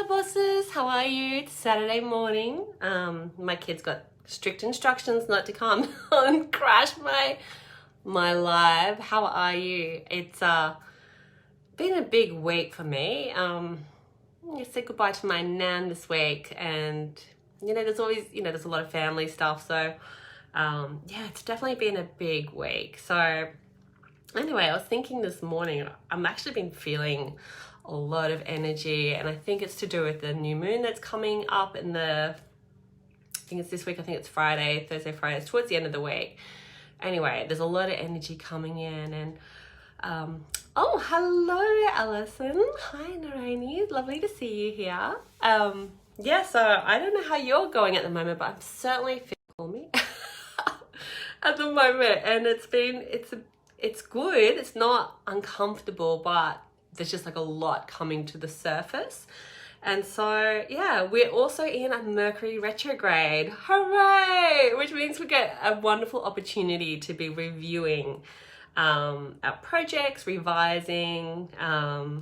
Hello bosses, how are you? It's Saturday morning. My kids got strict instructions not to come and crash my live. How are you? It's been a big week for me. I said goodbye to my nan this week, and there's always there's a lot of family stuff, so yeah, it's definitely been a big week. So anyway, I was thinking this morning, I'm actually been feeling a lot of energy, and I think it's to do with the new moon that's coming up in I think it's this week. I think it's Thursday, Friday. It's towards the end of the week. Anyway, there's a lot of energy coming in, and oh, hello, Alison. Hi, Narani. Lovely to see you here. Yeah, so I don't know how you're going at the moment, but I'm certainly feeling me at the moment, and it's good. It's not uncomfortable, but there's just like a lot coming to the surface. And so, yeah, we're also in a Mercury retrograde. Hooray! Which means we get a wonderful opportunity to be reviewing our projects, revising,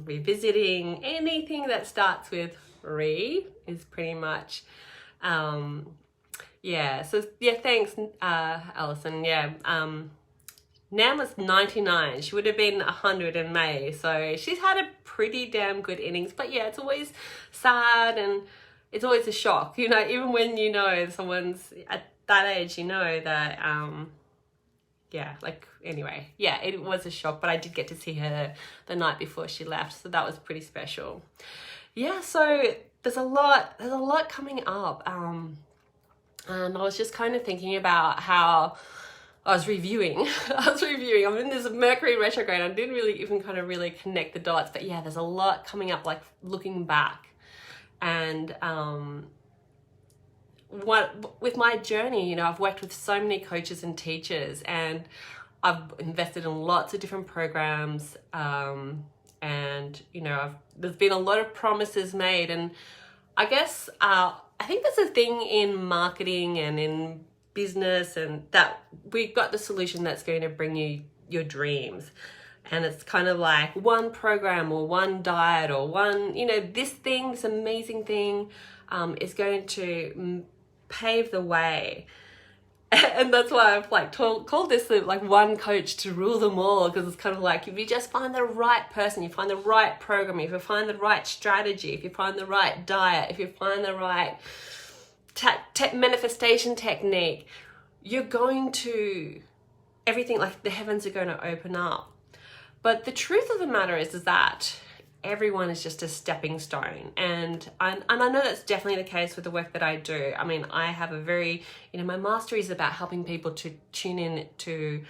revisiting. Anything that starts with re is pretty much, yeah. So, yeah, thanks, Alison. Yeah. Nan was 99. She would have been 100 in May. So she's had a pretty damn good innings. But yeah, it's always sad, and it's always a shock. Even when someone's at that age, that, yeah, anyway. Yeah, it was a shock. But I did get to see her the night before she left. So that was pretty special. Yeah, so there's a lot coming up. And I was just kind of thinking about how I was reviewing. I'm in this Mercury retrograde. I didn't really even kind of really connect the dots, but yeah, there's a lot coming up, like looking back. And with my journey, I've worked with so many coaches and teachers, and I've invested in lots of different programs. And there's been a lot of promises made, and I guess I think there's a thing in marketing and in business, and that we've got the solution that's going to bring you your dreams, and it's kind of like one program or one diet or one this amazing thing is going to pave the way. And that's why I've called this like one coach to rule them all, because it's kind of like, if you just find the right person, you find the right program, if you find the right strategy, if you find the right diet, if you find the right manifestation technique, you're going to, everything, like the heavens are going to open up. But the truth of the matter is that everyone is just a stepping stone, and I know that's definitely the case with the work that I do. I mean, I have a very, my mastery is about helping people to tune in to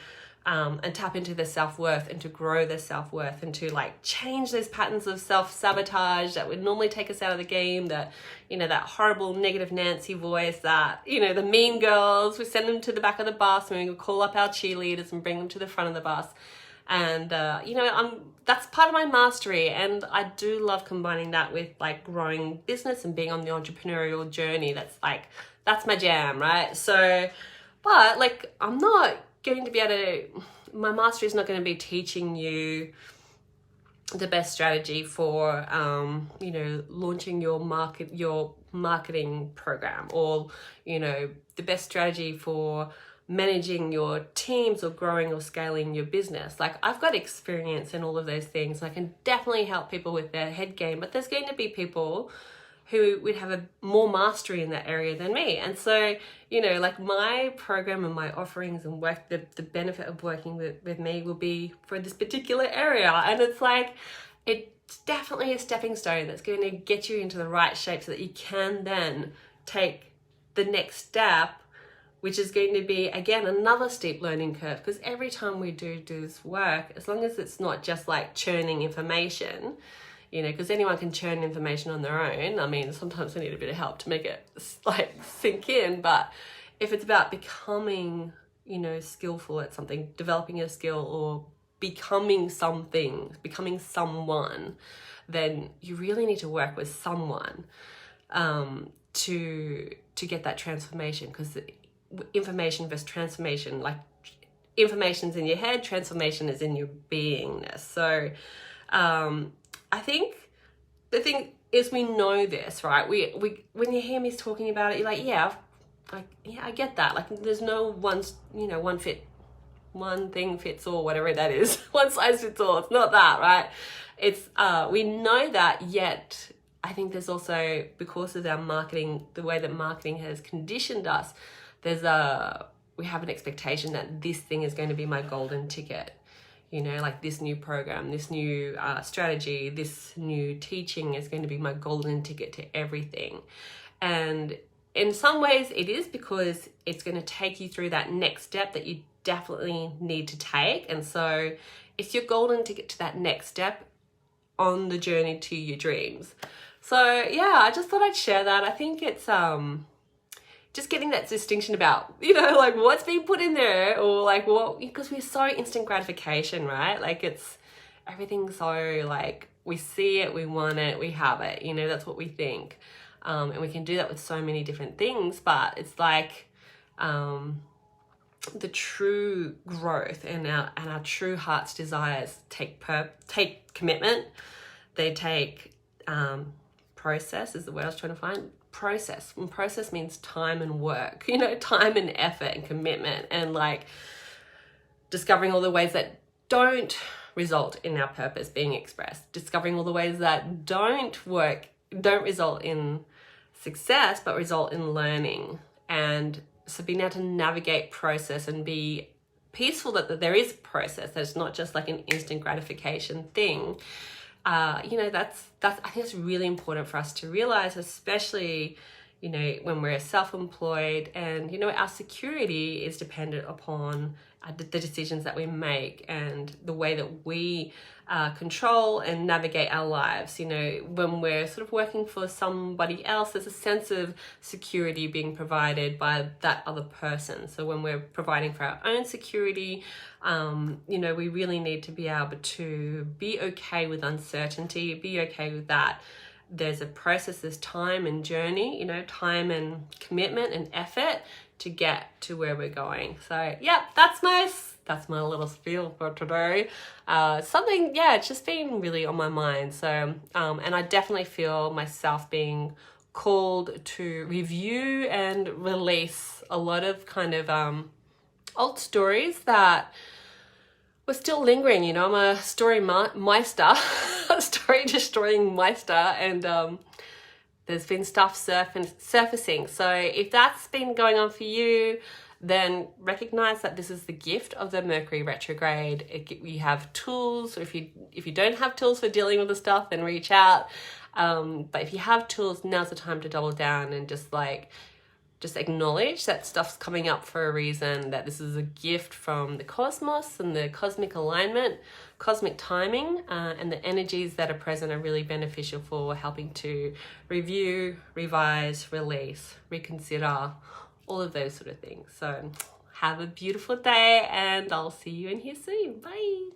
and tap into their self-worth, and to grow their self-worth, and to change those patterns of self-sabotage that would normally take us out of the game, that that horrible negative Nancy voice, that the mean girls, we send them to the back of the bus, and we call up our cheerleaders and bring them to the front of the bus. And that's part of my mastery, and I do love combining that with growing business and being on the entrepreneurial journey. That's my jam, right? So, but I'm not going to be able to, my mastery is not going to be teaching you the best strategy for launching your marketing program, or the best strategy for managing your teams, or growing or scaling your business. I've got experience in all of those things. I can definitely help people with their head game, but there's going to be people who would have a more mastery in that area than me. And so, my program and my offerings and work, the benefit of working with me will be for this particular area. And it's definitely a stepping stone that's going to get you into the right shape, so that you can then take the next step, which is going to be, again, another steep learning curve. Because every time we do this work, as long as it's not just churning information, because anyone can churn information on their own. I mean, sometimes we need a bit of help to make it sink in. But if it's about becoming, skillful at something, developing a skill, or becoming something, becoming someone, then you really need to work with someone to get that transformation. Because information versus transformation, information's in your head, transformation is in your beingness. So I think the thing is we know this, right? We when you hear me talking about it, you're like, yeah, I get that. Like, there's no one thing fits all, whatever that is. One size fits all. It's not that, right? It's we know that, yet I think there's also, because of our marketing, the way that marketing has conditioned us, we have an expectation that this thing is going to be my golden ticket. You know, like this new program, this new strategy, this new teaching is going to be my golden ticket to everything. And in some ways it is, because it's going to take you through that next step that you definitely need to take. And so it's your golden ticket to that next step on the journey to your dreams. So yeah, I just thought I'd share that. I think it's just getting that distinction about, you know, like what's being put in there, or like what, because we're so instant gratification, right? Like everything's so like, we see it, we want it, we have it, you know, that's what we think. And we can do that with so many different things, but it's like, the true growth and our true heart's desires take commitment. They take, process is the word I was trying to find. Process. And process means time and work, you know, time and effort and commitment, and like discovering all the ways that don't result in our purpose being expressed, discovering all the ways that don't result in success, but result in learning. And so being able to navigate process and be peaceful that there is a process, that it's not just like an instant gratification thing. You know, that's I think it's really important for us to realize, especially, you know, when we're self-employed, and, you know, our security is dependent upon the decisions that we make and the way that we control and navigate our lives. You know, when we're sort of working for somebody else, there's a sense of security being provided by that other person. So when we're providing for our own security, you know, we really need to be able to be okay with uncertainty, be okay with that. There's a process, there's time and journey, you know, time and commitment and effort to get to where we're going. So yeah, that's my little spiel for today. Something, yeah, it's just been really on my mind. So, and I definitely feel myself being called to review and release a lot of kind of old stories that were still lingering. You know, I'm a story meister, story destroying meister, and there's been stuff surfacing. So if that's been going on for you, then recognize that this is the gift of the Mercury retrograde. We have tools. If you don't have tools for dealing with the stuff, then reach out. But if you have tools, now's the time to double down and just acknowledge that stuff's coming up for a reason, that this is a gift from the cosmos and the cosmic alignment, cosmic timing, and the energies that are present are really beneficial for helping to review, revise, release, reconsider, all of those sort of things. So have a beautiful day, and I'll see you in here soon. Bye.